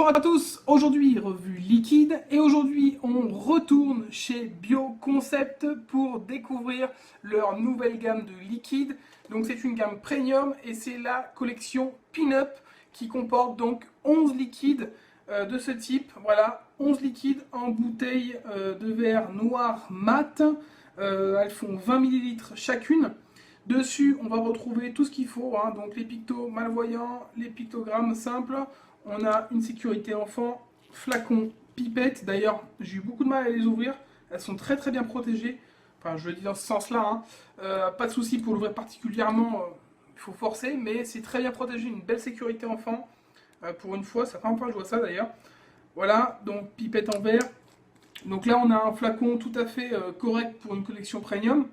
Bonjour à tous, aujourd'hui revue liquide et aujourd'hui on retourne chez Bioconcept pour découvrir leur nouvelle gamme de liquides. Donc c'est une gamme premium et c'est la collection Pin-Up qui comporte donc 11 liquides de ce type. Voilà, 11 liquides en bouteille de verre noir mat. Elles font 20 ml chacune. Dessus, on va retrouver tout ce qu'il faut, hein, donc les pictos malvoyants, les pictogrammes simples. On a une sécurité enfant, flacon, pipette. D'ailleurs, j'ai eu beaucoup de mal à les ouvrir. Elles sont très très bien protégées. Enfin, je le dis dans ce sens-là. Hein. Pas de souci pour l'ouvrir particulièrement. Il faut forcer, mais c'est très bien protégé. Une belle sécurité enfant. Pour une fois, ça fait un peu que je vois ça d'ailleurs. Voilà, donc pipette en verre. Donc là, on a un flacon tout à fait correct pour une collection premium.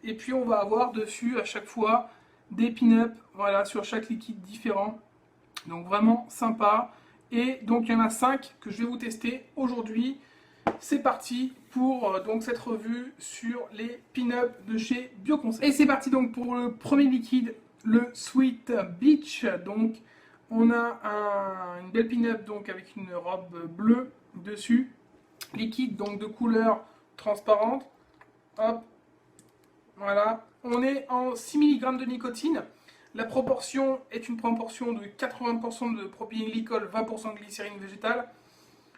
Et puis, on va avoir dessus à chaque fois des pin-up, voilà, sur chaque liquide différent. Donc vraiment sympa. Et donc, il y en a 5 que je vais vous tester aujourd'hui. C'est parti pour donc cette revue sur les pin-up de chez Bioconcept. Et c'est parti donc pour le premier liquide, le Sweet Beach. Donc, on a une belle pin-up donc avec une robe bleue dessus. Liquide donc de couleur transparente. Hop. Voilà. On est en 6 mg de nicotine. La proportion est une proportion de 80% de propylène-glycol, 20% de glycérine végétale.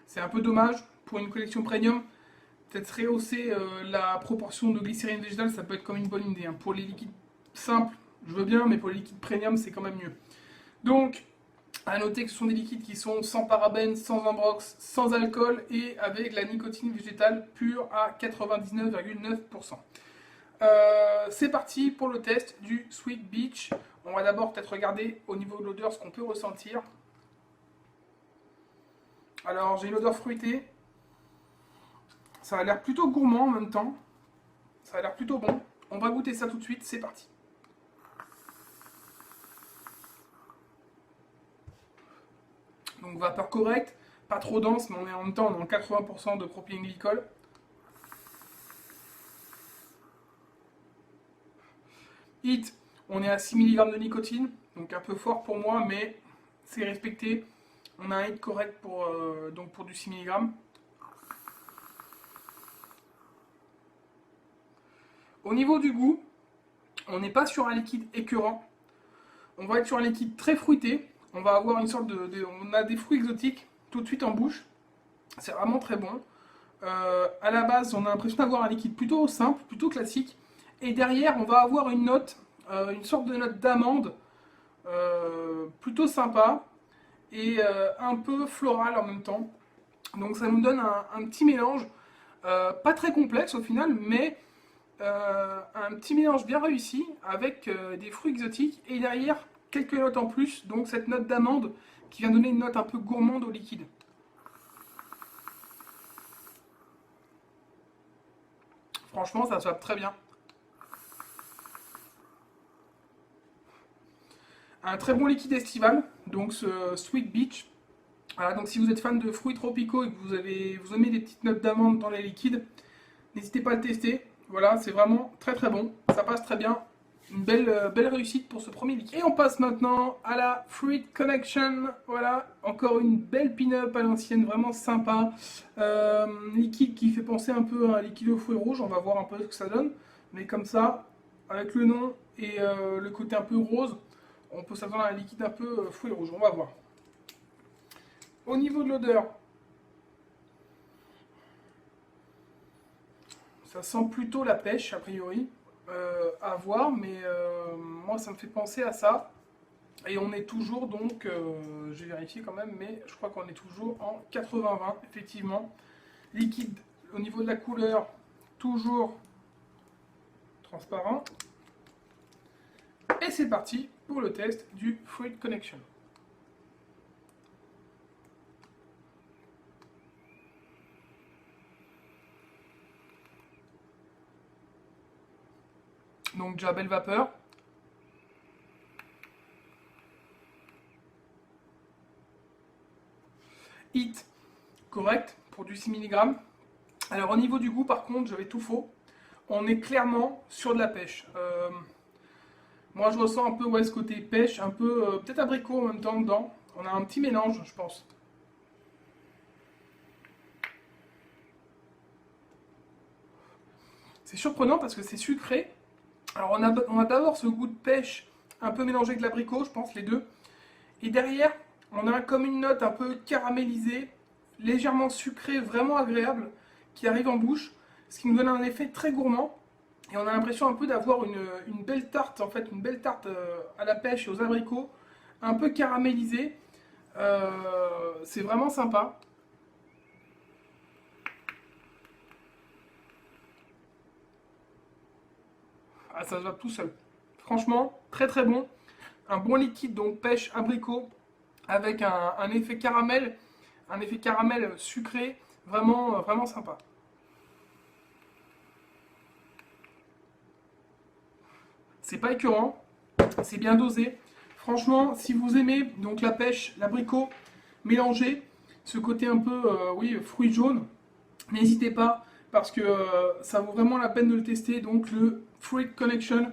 C'est un peu dommage pour une collection premium. Peut-être rehausser la proportion de glycérine végétale, ça peut être comme une bonne idée. Hein. Pour les liquides simples, je veux bien, mais pour les liquides premium, c'est quand même mieux. Donc, à noter que ce sont des liquides qui sont sans parabènes, sans ambrox, sans alcool et avec la nicotine végétale pure à 99,9%. C'est parti pour le test du Sweet Beach. On va d'abord peut-être regarder au niveau de l'odeur ce qu'on peut ressentir. Alors j'ai une odeur fruitée. Ça a l'air plutôt gourmand en même temps. Ça a l'air plutôt bon. On va goûter ça tout de suite, c'est parti. Donc vapeur correcte, pas trop dense, mais on est en même temps dans 80% de propylène-glycol. Hit, on est à 6 mg de nicotine, donc un peu fort pour moi, mais c'est respecté. On a un hit correct donc pour du 6 mg. Au niveau du goût, on n'est pas sur un liquide écœurant. On va être sur un liquide très fruité. On va avoir une sorte on a des fruits exotiques tout de suite en bouche. C'est vraiment très bon. À la base, on a l'impression d'avoir un liquide plutôt simple, plutôt classique. Et derrière, on va avoir une note, une sorte de note d'amande, plutôt sympa et un peu florale en même temps. Donc ça nous donne un petit mélange, pas très complexe au final, mais un petit mélange bien réussi avec des fruits exotiques et derrière quelques notes en plus, donc cette note d'amande qui vient donner une note un peu gourmande au liquide. Franchement, ça se va très bien. Un très bon liquide estival, donc ce Sweet Beach. Voilà, donc si vous êtes fan de fruits tropicaux et que vous aimez des petites notes d'amande dans les liquides, n'hésitez pas à le tester. Voilà, c'est vraiment très très bon, ça passe très bien. Une belle réussite pour ce premier liquide. Et on passe maintenant à la Fruit Connection. Voilà, encore une belle pin-up à l'ancienne, vraiment sympa. Liquide qui fait penser un peu à un liquide aux fruits rouges, on va voir un peu ce que ça donne. Mais comme ça, avec le nom et le côté un peu rose, on peut s'attendre à un liquide un peu fruits rouges, on va voir. Au niveau de l'odeur, ça sent plutôt la pêche a priori. À voir, mais moi ça me fait penser à ça. Et on est toujours donc, j'ai vérifié quand même, mais je crois qu'on est toujours en 80-20, effectivement. Liquide au niveau de la couleur, toujours transparent. Et c'est parti pour le test du Fruit Connection. Donc déjà belle vapeur. Hit correct pour du 6 mg. Alors au niveau du goût par contre j'avais tout faux. On est clairement sur de la pêche. Moi je ressens un peu ce côté pêche, un peu peut-être abricot en même temps dedans. On a un petit mélange je pense. C'est surprenant parce que c'est sucré. Alors on a d'abord ce goût de pêche un peu mélangé avec de l'abricot, je pense, les deux. Et derrière, on a comme une note un peu caramélisée, légèrement sucrée, vraiment agréable, qui arrive en bouche, ce qui nous donne un effet très gourmand. Et on a l'impression un peu d'avoir une belle tarte, en fait, une belle tarte à la pêche et aux abricots, un peu caramélisée. C'est vraiment sympa. Ah, ça se va tout seul. Franchement, très très bon. Un bon liquide, donc pêche, abricot, avec un effet caramel sucré, vraiment, vraiment sympa. C'est pas écœurant, c'est bien dosé. Franchement, si vous aimez donc la pêche, l'abricot mélangé, ce côté un peu, oui, fruit jaune, n'hésitez pas parce que ça vaut vraiment la peine de le tester. Donc le Fruit Connection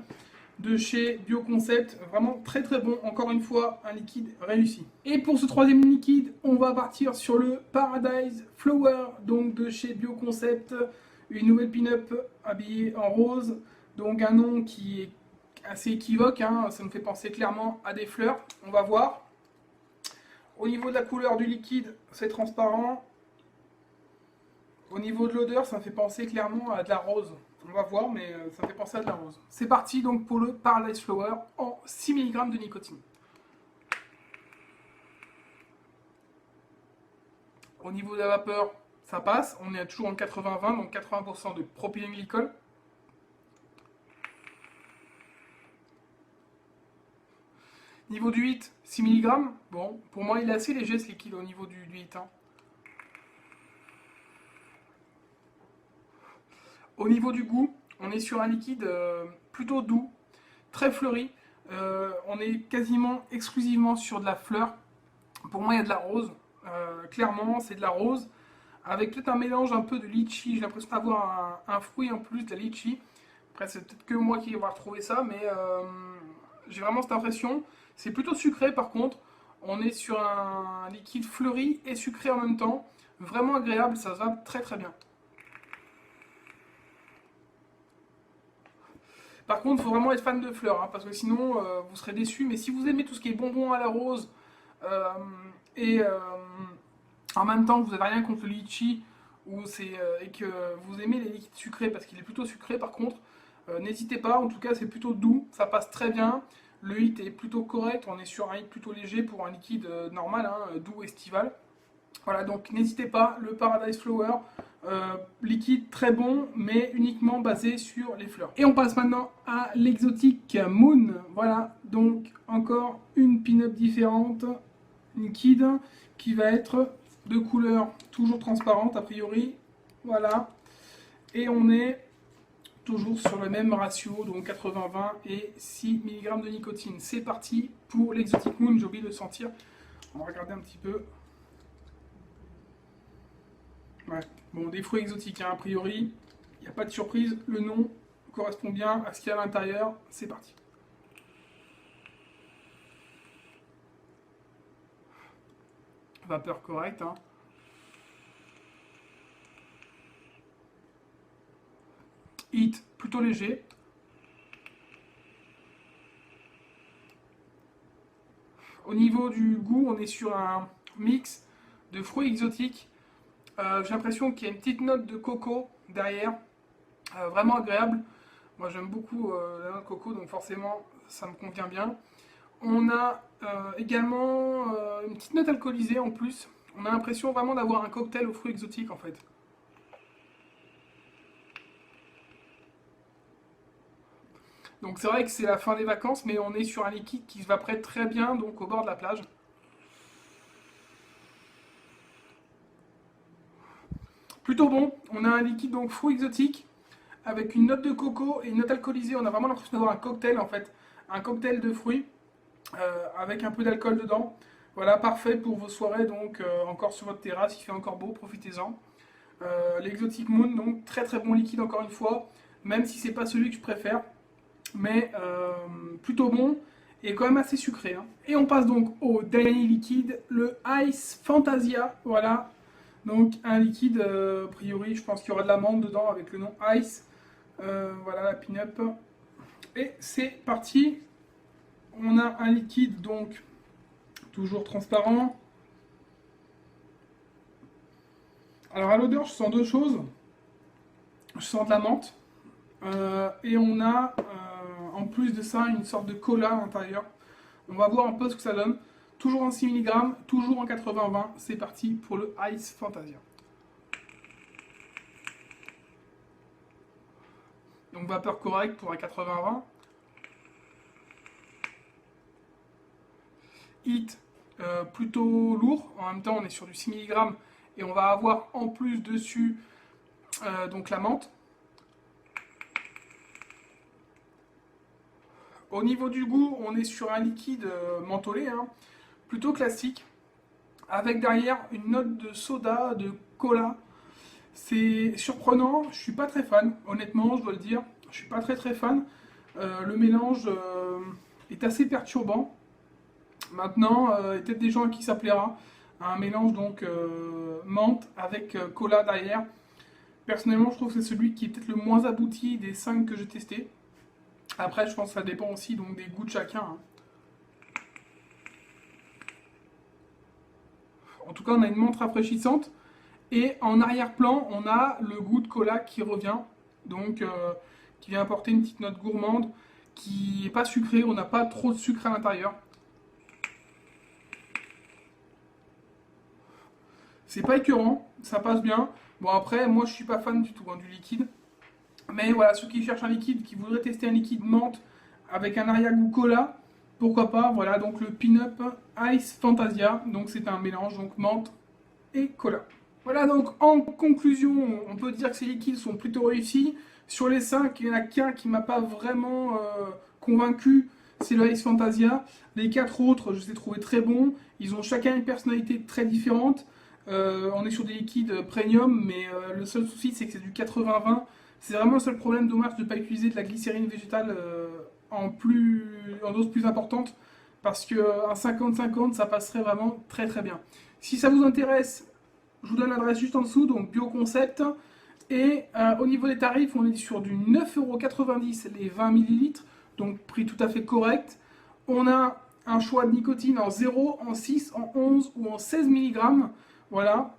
de chez Bioconcept, vraiment très très bon. Encore une fois, un liquide réussi. Et pour ce troisième liquide, on va partir sur le Paradise Flower, donc de chez Bioconcept, une nouvelle pin-up habillée en rose. Donc un nom qui est assez équivoque, hein, ça nous fait penser clairement à des fleurs. On va voir. Au niveau de la couleur du liquide, c'est transparent. Au niveau de l'odeur, ça me fait penser clairement à de la rose. On va voir, mais ça me fait penser à de la rose. C'est parti donc pour le Paradise Flower en 6 mg de nicotine. Au niveau de la vapeur, ça passe. On est toujours en 80-20, donc 80% de propylène-glycol. Niveau du 8, 6 mg. Bon, pour moi, il est assez léger ce liquide au niveau du 8. Hein. Au niveau du goût, on est sur un liquide plutôt doux, très fleuri. On est quasiment exclusivement sur de la fleur. Pour moi, il y a de la rose. Clairement, c'est de la rose. Avec peut-être un mélange un peu de litchi. J'ai l'impression d'avoir un fruit en plus, de la litchi. Après, c'est peut-être que moi qui vais avoir trouvé ça, mais j'ai vraiment cette impression. C'est plutôt sucré par contre. On est sur un liquide fleuri et sucré en même temps. Vraiment agréable, ça se va très très bien. Par contre, il faut vraiment être fan de fleurs, hein, parce que sinon vous serez déçus. Mais si vous aimez tout ce qui est bonbons à la rose euh, et en même temps vous n'avez rien contre le litchi et que vous aimez les liquides sucrés parce qu'il est plutôt sucré par contre, n'hésitez pas. En tout cas, c'est plutôt doux, ça passe très bien. Le hit est plutôt correct, on est sur un hit plutôt léger pour un liquide normal, hein, doux estival. Voilà, donc n'hésitez pas, le Paradise Flower, liquide très bon, mais uniquement basé sur les fleurs. Et on passe maintenant à l'exotique Moon. Voilà, donc encore une pin-up différente, liquide, qui va être de couleur toujours transparente a priori. Voilà, et on est toujours sur le même ratio, donc 80-20 et 6 mg de nicotine. C'est parti pour l'exotique Moon, j'ai oublié de le sentir. On va regarder un petit peu. Ouais. Bon, des fruits exotiques, hein, a priori, il n'y a pas de surprise, le nom correspond bien à ce qu'il y a à l'intérieur, c'est parti. Vapeur correcte, hein. Hit plutôt léger. Au niveau du goût, on est sur un mix de fruits exotiques. J'ai l'impression qu'il y a une petite note de coco derrière, vraiment agréable. Moi j'aime beaucoup la note de coco, donc forcément ça me convient bien. On a également une petite note alcoolisée en plus. On a l'impression vraiment d'avoir un cocktail aux fruits exotiques en fait. Donc c'est vrai que c'est la fin des vacances, mais on est sur un liquide qui se va prêter très bien donc au bord de la plage. Plutôt bon, on a un liquide donc fruits exotiques avec une note de coco et une note alcoolisée. On a vraiment l'impression d'avoir un cocktail en fait, un cocktail de fruits avec un peu d'alcool dedans. Voilà, parfait pour vos soirées donc encore sur votre terrasse, il fait encore beau, profitez-en. L'Exotic Moon, donc très très bon liquide encore une fois, même si c'est pas celui que je préfère, mais plutôt bon et quand même assez sucré. Hein. Et on passe donc au dernier liquide, le Ice Fantasia, voilà. Donc un liquide, a priori je pense qu'il y aura de l'amande dedans avec le nom Ice. Voilà la pin-up. Et c'est parti. On a un liquide donc toujours transparent. Alors à l'odeur, je sens deux choses. Je sens de la menthe. Et on a en plus de ça une sorte de cola à l'intérieur. On va voir un peu ce que ça donne. Toujours en 6 mg, toujours en 80-20. C'est parti pour le Ice Fantasia. Donc vapeur correcte pour un 80-20. Heat plutôt lourd. En même temps, on est sur du 6 mg et on va avoir en plus dessus donc la menthe. Au niveau du goût, on est sur un liquide mentholé, hein, plutôt classique, avec derrière une note de soda, de cola. C'est surprenant, je suis pas très fan, honnêtement, je dois le dire. Je suis pas très fan. Le mélange est assez perturbant. Maintenant, il y a peut-être des gens à qui ça plaira. Un mélange donc menthe avec cola derrière. Personnellement, je trouve que c'est celui qui est peut-être le moins abouti des 5 que j'ai testé. Après, je pense que ça dépend aussi donc, des goûts de chacun. Hein. En tout cas, on a une menthe rafraîchissante. Et en arrière-plan, on a le goût de cola qui revient. Donc, qui vient apporter une petite note gourmande qui n'est pas sucrée. On n'a pas trop de sucre à l'intérieur. C'est pas écœurant, ça passe bien. Bon, après, moi, je suis pas fan du tout hein, du liquide. Mais voilà, ceux qui cherchent un liquide, qui voudraient tester un liquide menthe avec un arrière-goût cola, pourquoi pas. Voilà, donc le Pin-Up Ice Fantasia. Donc c'est un mélange, donc menthe et cola. Voilà, donc en conclusion, on peut dire que ces liquides sont plutôt réussis. Sur les 5, il n'y en a qu'un qui m'a pas vraiment convaincu, c'est le Ice Fantasia. Les 4 autres, je les ai trouvés très bons. Ils ont chacun une personnalité très différente. On est sur des liquides premium, mais le seul souci, c'est que c'est du 80-20. C'est vraiment le seul problème, dommage de ne pas utiliser de la glycérine végétale en dose plus importante, parce qu'un 50-50, ça passerait vraiment très bien. Si ça vous intéresse, je vous donne l'adresse juste en dessous, donc Bioconcept. Et au niveau des tarifs, on est sur du 9,90 € les 20 ml, donc prix tout à fait correct. On a un choix de nicotine en 0, en 6, en 11 ou en 16 mg. Voilà,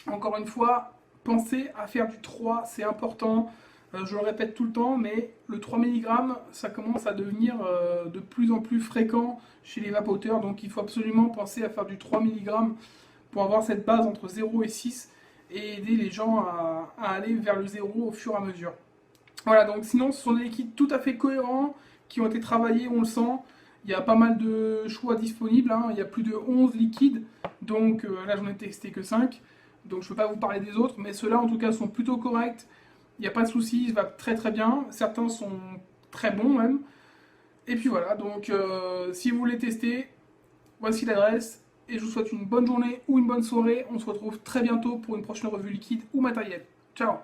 encore une fois, pensez à faire du 3, c'est important. Je le répète tout le temps, mais le 3 mg, ça commence à devenir de plus en plus fréquent chez les vapoteurs. Donc il faut absolument penser à faire du 3 mg pour avoir cette base entre 0 et 6 et aider les gens à aller vers le 0 au fur et à mesure. Voilà, donc sinon ce sont des liquides tout à fait cohérents, qui ont été travaillés, on le sent. Il y a pas mal de choix disponibles, hein. Il y a plus de 11 liquides, donc là j'en ai testé que 5. Donc je ne peux pas vous parler des autres, mais ceux-là en tout cas sont plutôt corrects. Il n'y a pas de souci, il va très bien. Certains sont très bons même. Et puis voilà, donc si vous voulez tester, voici l'adresse. Et je vous souhaite une bonne journée ou une bonne soirée. On se retrouve très bientôt pour une prochaine revue liquide ou matérielle. Ciao!